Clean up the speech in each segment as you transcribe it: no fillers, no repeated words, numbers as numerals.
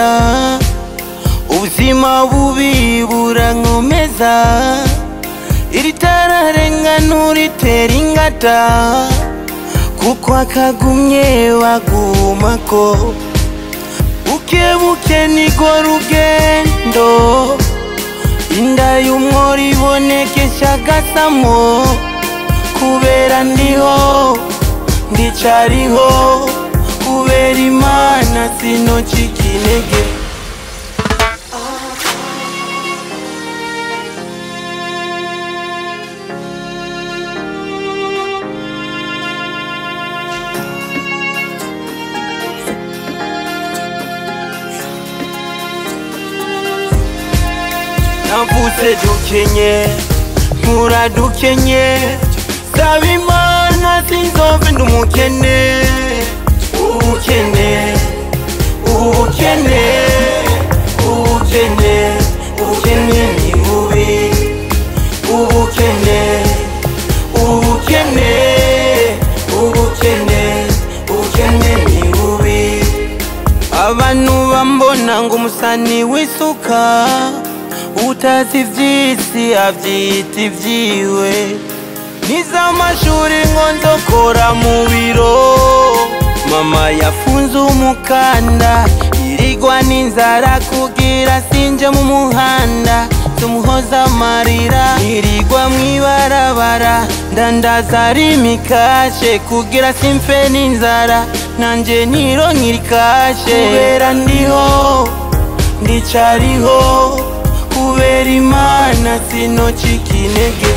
neza, ubuzima bubi burankomeza, iritararenga nuritera ingata, kuko akagumye wagumako. Buke niko rugendo, inda y'umwori ibonekesha agasamo, kubera ndiho ndicariho, kubera Imana sinocika intege. Navuze dukenye, nkura dukenye, saba Imana sinzove ndumukene. Ubukene, ubukene, ubukene, ubukene ni bubi. Ubukene, ubukene, ubukene, ubukene ni bubi. Abantu bambona ngo umusani wisuka, utazi ivy'isi avyita ivyiwe. Nize amashuri ngo nzokora mu biro, mama yafunze umukanda, irigwa n'inzara kugira sinje mu muhanda. Tumuhoza amarira, irigwa mw'ibarabara, ndandaza rimikashe kugira simfe n'inzara, nanje nironke irikashe. Kubera ndiho ndicariho, kubera Imana sinocika intege.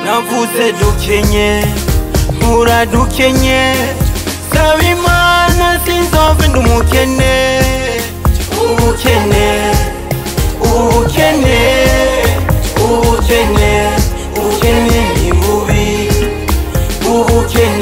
Navuze dukenye, nkura dukenye, saba Imana sinzove ndumukene. Ubukene, ubukene, ubukene, ubukene ni bubi. Ubukene